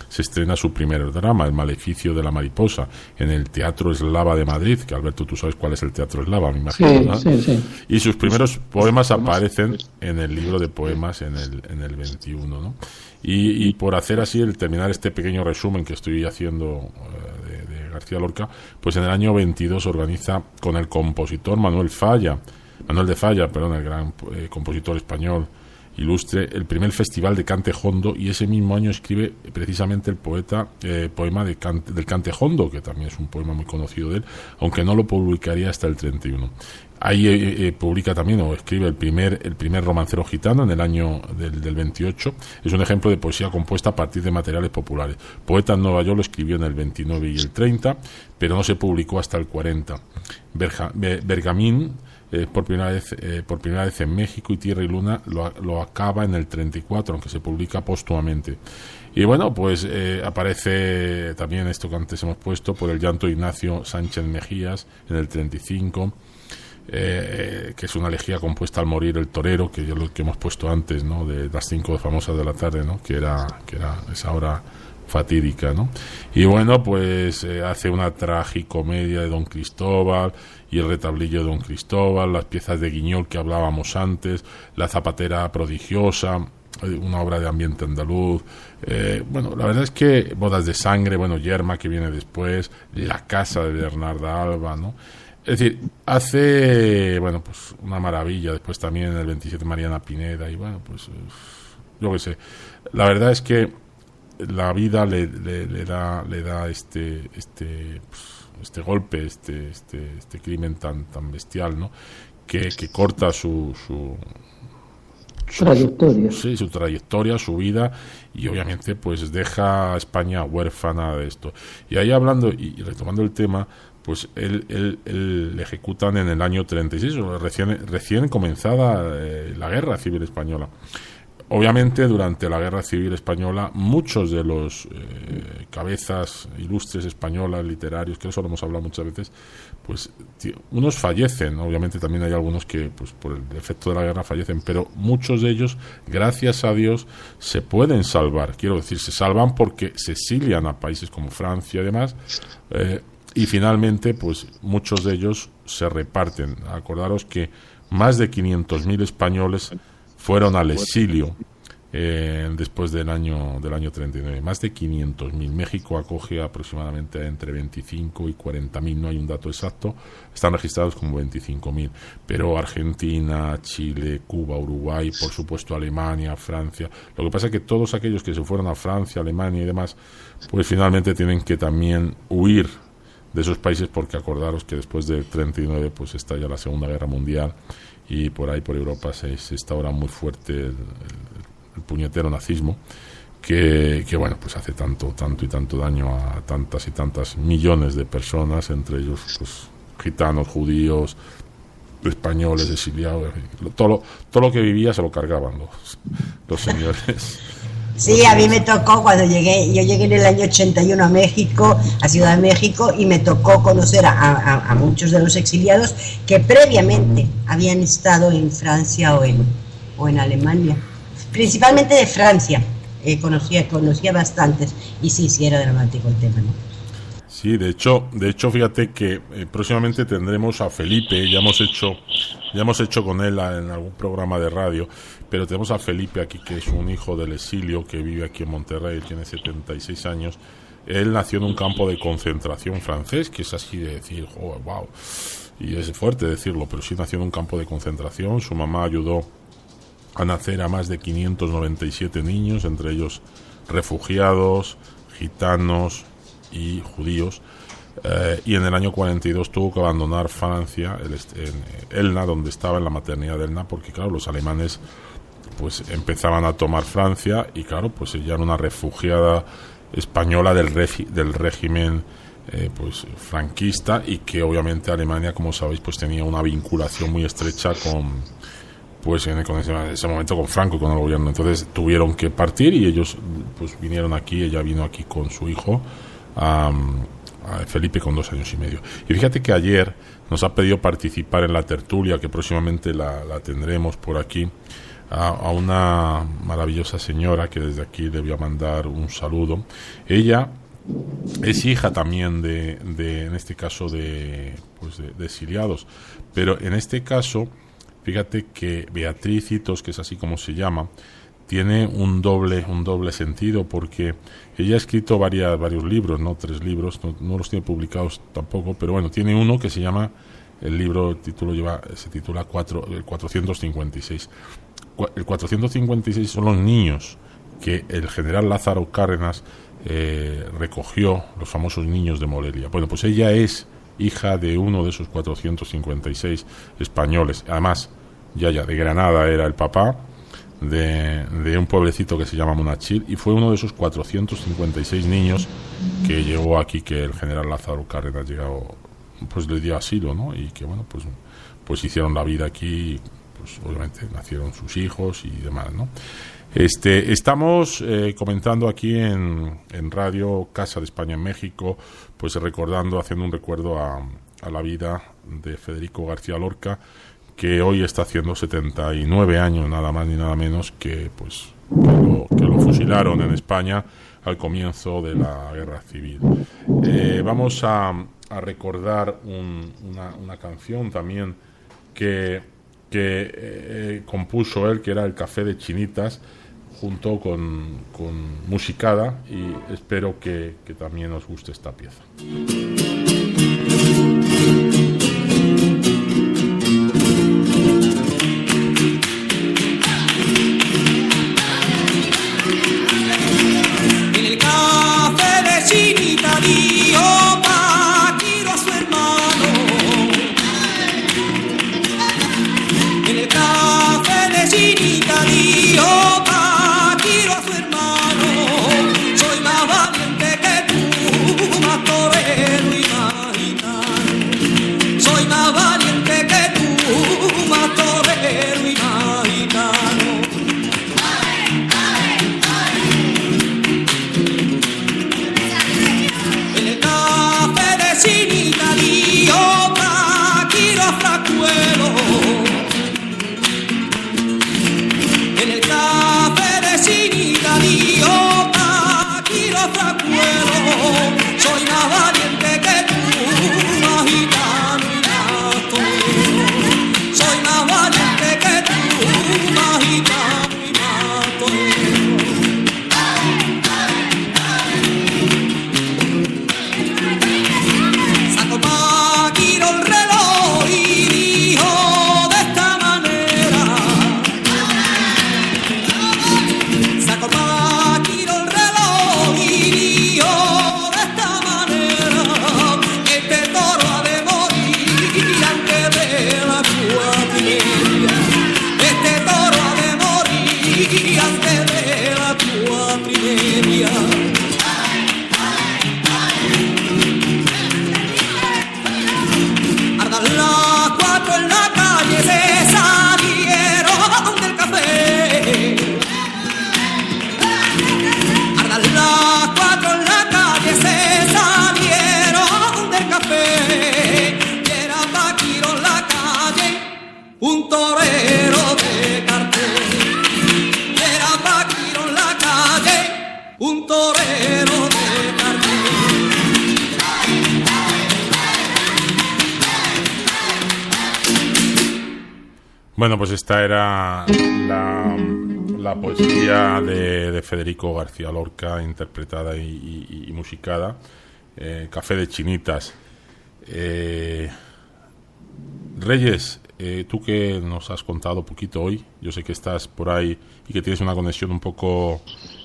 se estrena su primer drama, El maleficio de la mariposa, en el Teatro Eslava de Madrid, que Alberto, tú sabes cuál es el Teatro Eslava, me imagino, Sí, ¿no? sí. Y sus primeros poemas aparecen en el libro de poemas en el 21, ¿no? Y por hacer así, el terminar este pequeño resumen que estoy haciendo de García Lorca, pues en el año 22 organiza con el compositor Manuel de Falla, el gran compositor español ilustre, el primer festival de cante jondo, y ese mismo año escribe precisamente el poema del cante jondo, que también es un poema muy conocido de él, aunque no lo publicaría hasta el 31. Ahí publica también, o escribe el primer romancero gitano en el año del 28. Es un ejemplo de poesía compuesta a partir de materiales populares. Poeta en Nueva York lo escribió en el 29 y el 30, pero no se publicó hasta el 40. Bergamín, por primera vez en México, y Tierra y Luna lo acaba en el 34, aunque se publica póstumamente. Y bueno, pues aparece también esto que antes hemos puesto, por el llanto de Ignacio Sánchez Mejías en el 35, que es una elegía compuesta al morir el torero, que yo lo que hemos puesto antes, ¿no? De las 5 famosas de la tarde, ¿no? que era esa hora fatídica, ¿no? Y bueno, pues hace una tragicomedia de Don Cristóbal y el retablillo de Don Cristóbal, las piezas de Guiñol que hablábamos antes, La zapatera prodigiosa, una obra de ambiente andaluz. Bueno, la verdad es que Bodas de sangre, bueno, Yerma, que viene después, La casa de Bernarda Alba, ¿no? Es decir, hace, bueno, pues una maravilla. Después también en el 27 Mariana Pineda, y bueno, pues yo qué sé. La verdad es que la vida le da este golpe, este crimen tan bestial, ¿no? Que corta su trayectoria. Su trayectoria, su vida, y obviamente pues deja a España huérfana de esto. Y ahí hablando y retomando el tema, pues él le ejecutan en el año 36, recién comenzada la Guerra Civil Española. Obviamente, durante la Guerra Civil Española, muchos de los cabezas ilustres españolas, literarios, que eso lo hemos hablado muchas veces, pues unos fallecen. Obviamente también hay algunos que, pues por el efecto de la guerra, fallecen, pero muchos de ellos, gracias a Dios, se pueden salvar. Quiero decir, se salvan porque se exilian a países como Francia y demás, y finalmente, pues muchos de ellos se reparten. Acordaros que más de 500.000 españoles fueron al exilio después del año 39, más de 500.000. México acoge aproximadamente entre 25 y 40.000, no hay un dato exacto, están registrados como 25.000, pero Argentina, Chile, Cuba, Uruguay, por supuesto Alemania, Francia. Lo que pasa es que todos aquellos que se fueron a Francia, Alemania y demás, pues finalmente tienen que también huir de esos países, porque acordaros que después del 39 pues estalla la Segunda Guerra Mundial, y por ahí por Europa se instaura muy fuerte el puñetero nazismo, que bueno, pues hace tanto y tanto daño a tantas y tantas millones de personas, entre ellos pues gitanos, judíos, españoles, exiliados, todo lo que vivía se lo cargaban los señores. Sí, a mí me tocó cuando yo llegué en el año 81 a México, a Ciudad de México, y me tocó conocer a muchos de los exiliados que previamente habían estado en Francia o en Alemania, principalmente de Francia. Conocía bastantes, y sí, era dramático el tema, ¿no? Sí, de hecho, fíjate que próximamente tendremos a Felipe. Ya hemos hecho con él en algún programa de radio, pero tenemos a Felipe aquí, que es un hijo del exilio, que vive aquí en Monterrey, tiene 76 años. Él nació en un campo de concentración francés, que es así de decir, oh, wow, y es fuerte decirlo, pero sí nació en un campo de concentración. Su mamá ayudó a nacer a más de 597 niños, entre ellos refugiados, gitanos y judíos, y en el año 42 tuvo que abandonar Francia, en Elna, donde estaba en la maternidad de Elna, porque claro, los alemanes pues empezaban a tomar Francia, y claro, pues ella era una refugiada española del régimen pues franquista, y que obviamente Alemania, como sabéis, pues tenía una vinculación muy estrecha con ese momento con Franco y con el gobierno. Entonces tuvieron que partir, y ellos pues vinieron aquí. Ella vino aquí con su hijo, a Felipe, con 2 años y medio. Y fíjate que ayer nos ha pedido participar en la tertulia, que próximamente la tendremos por aquí, a una maravillosa señora que desde aquí le voy a mandar un saludo. Ella es hija también de en este caso de exiliados, pero en este caso fíjate que Beatriz Hitos, que es así como se llama, tiene un doble sentido, porque ella ha escrito varios libros, no 3 libros, no los tiene publicados tampoco, pero bueno, tiene uno que se llama, se titula el 456. El 456 son los niños que el general Lázaro Cárdenas recogió, los famosos niños de Morelia. Bueno, pues ella es hija de uno de esos 456 españoles. Además, ya de Granada era el papá, de un pueblecito que se llama Monachil, y fue uno de esos 456 niños que llegó aquí, que el general Lázaro Cárdenas pues le dio asilo, ¿no? Y que bueno, pues hicieron la vida aquí, pues obviamente nacieron sus hijos y demás, ¿no? Estamos comentando aquí en Radio Casa de España en México, pues haciendo un recuerdo a la vida de Federico García Lorca, que hoy está haciendo 79 años, nada más ni nada menos, que lo fusilaron en España al comienzo de la Guerra Civil. Vamos a recordar una canción también que compuso él, que era El Café de Chinitas, junto con Musicada, y espero que también os guste esta pieza. En el café de Chinita dio Paquiro a su hermano. En el café de Chinita dio Paquiro a su hermano. Soy más valiente que tú, más torero y más gitano. Soy más valiente que tú, más torero y más gitano. En el café de Chinita dio Paquiro a Fracuelo. En el café de Chinita dio Paquiro a Fracuelo. Soy más valiente que tú, más gitano y más torero. Soy más valiente que tú, más gitano y más torero. Sacó Paquiro el reloj y dijo de esta manera. Sacó Paquiro el reloj y dijo de esta manera: este toro ha de morir antes de la cuatrimeria. Este toro ha de morir antes de la cuatrimeria. Ardan las 4 en la calle, se salieron del café. Ardan las 4 en la calle, se salieron del café. Y era Paquiro en la calle, un torero de cartel. Y era Paquiro en la calle, un torero de cartel. Bueno, pues esta era la poesía de Federico García Lorca, interpretada y musicada, Café de Chinitas. Reyes, tú que nos has contado poquito hoy, yo sé que estás por ahí y que tienes una conexión un poco,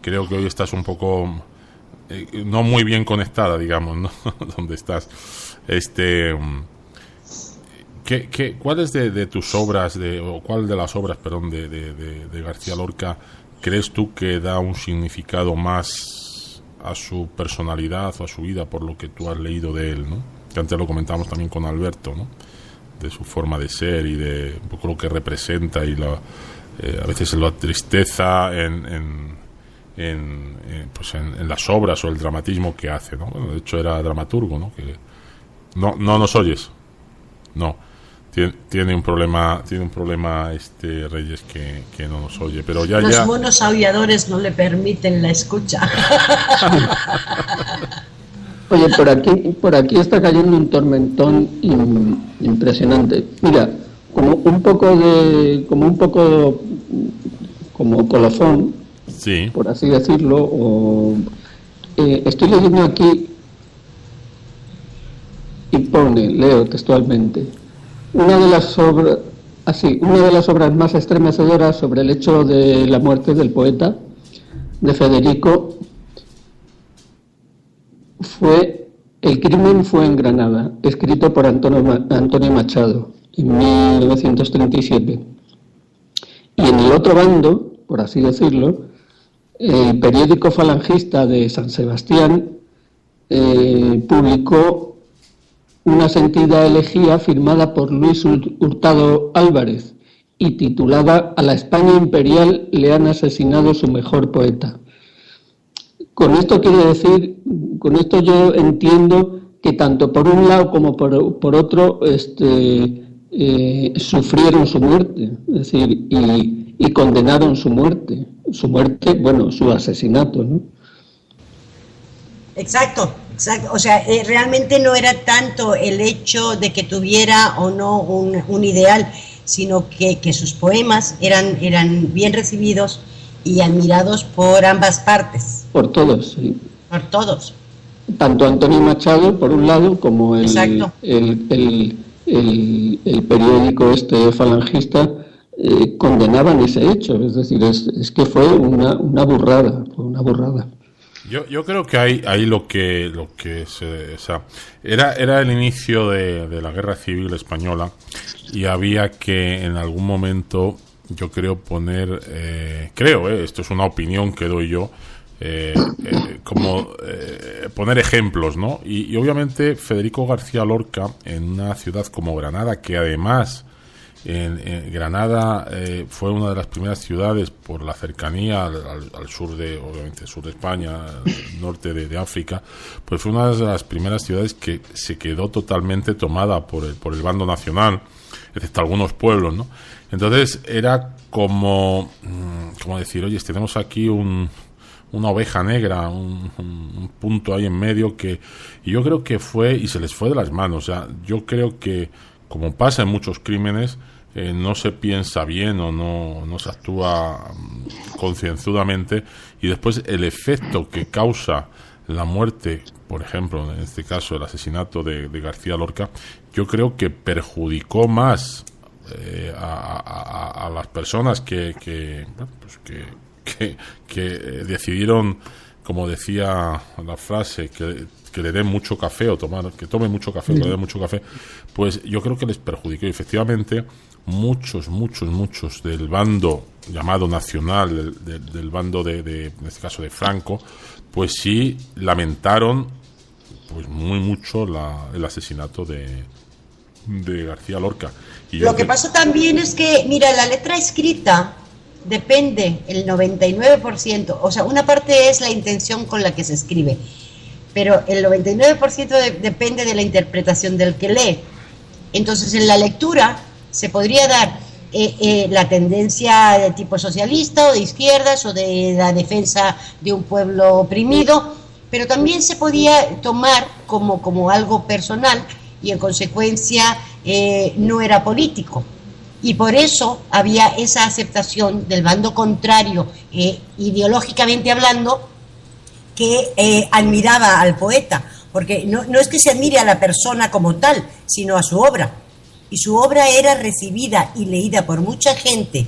creo que hoy estás un poco no muy bien conectada, digamos, ¿no? Donde estás. ¿Cuáles de tus obras, o cuál de las obras, perdón, de García Lorca crees tú que da un significado más a su personalidad o a su vida por lo que tú has leído de él, ¿no? Que antes lo comentábamos también con Alberto, ¿no? De su forma de ser y de un poco lo que representa y a veces la tristeza en las obras o el dramatismo que hace, ¿no? Bueno, de hecho era dramaturgo, ¿no? Que no nos oyes. No. Tiene un problema Reyes que no nos oye, pero ya los monos aulladores no le permiten la escucha. Oye, por aquí está cayendo un tormentón impresionante. Mira, como colofón, sí, por así decirlo, estoy leyendo aquí y leo textualmente, una de las obras más estremecedoras sobre el hecho de la muerte del poeta, de Federico, fue El crimen fue en Granada, escrito por Antonio Machado en 1937. Y en el otro bando, por así decirlo, el periódico falangista de San Sebastián publicó una sentida elegía firmada por Luis Hurtado Álvarez y titulada "A la España imperial le han asesinado su mejor poeta". Con esto yo entiendo que tanto por un lado como por otro sufrieron su muerte, es decir, y condenaron su muerte, su asesinato, ¿no? Exacto. O sea, realmente no era tanto el hecho de que tuviera o no un ideal, sino que sus poemas eran bien recibidos y admirados por ambas partes. Por todos, sí. Por todos. Tanto Antonio Machado, por un lado, como el periódico falangista condenaban ese hecho. Es decir, es que fue una burrada, Yo creo que ahí lo que era el inicio de la Guerra Civil Española y había que en algún momento, yo creo, poner, esto es una opinión que doy yo, poner ejemplos, ¿no? Y obviamente Federico García Lorca, en una ciudad como Granada, que además en Granada fue una de las primeras ciudades por la cercanía al sur obviamente sur de España, norte de África, pues fue una de las primeras ciudades que se quedó totalmente tomada por el bando nacional, excepto algunos pueblos, ¿no? Entonces era como decir, oye, tenemos aquí una oveja negra, un punto ahí en medio y yo creo que se les fue de las manos. O sea, yo creo que, como pasa en muchos crímenes, no se piensa bien o no se actúa concienzudamente, y después el efecto que causa la muerte, por ejemplo, en este caso el asesinato de García Lorca, yo creo que perjudicó más a las personas que decidieron, como decía la frase, que le den mucho café que tomen mucho café, que le den mucho café, pues yo creo que les perjudicó. Y efectivamente muchos del bando llamado nacional, del bando en este caso de Franco, pues sí lamentaron pues muy mucho el asesinato de García Lorca. Y lo que pasa también es que, mira, la letra escrita depende el 99%, o sea, una parte es la intención con la que se escribe, pero el 99% depende de la interpretación del que lee. Entonces, en la lectura se podría dar la tendencia de tipo socialista o de izquierdas o de la defensa de un pueblo oprimido, pero también se podía tomar como algo personal y en consecuencia no era político. Y por eso había esa aceptación del bando contrario, ideológicamente hablando, que admiraba al poeta, porque no es que se admire a la persona como tal, sino a su obra. Y su obra era recibida y leída por mucha gente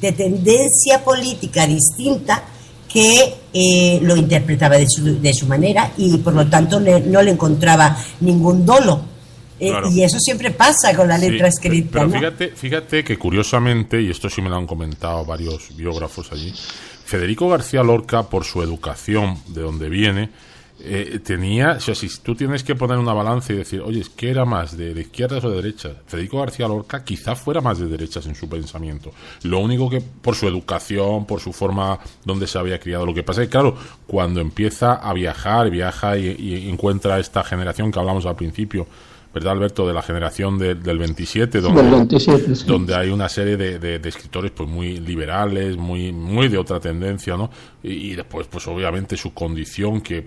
de tendencia política distinta que lo interpretaba de su manera y por lo tanto no le encontraba ningún dolo. Claro. Y eso siempre pasa con la letra escrita. Pero ¿no? fíjate que curiosamente, y esto sí me lo han comentado varios biógrafos allí, Federico García Lorca, por su educación, de donde viene, tenía, o sea, si tú tienes que poner una balanza y decir, oye, ¿qué era más, de izquierdas o de derechas? Federico García Lorca quizá fuera más de derechas en su pensamiento. Lo único que, por su educación, por su forma donde se había criado, lo que pasa es que, claro, cuando empieza a viaja y encuentra esta generación que hablamos al principio, ¿verdad, Alberto? De la generación del 27, donde, Del 27, sí. donde hay una serie de escritores pues muy liberales, muy de otra tendencia, ¿no? Y después, pues obviamente su condición, que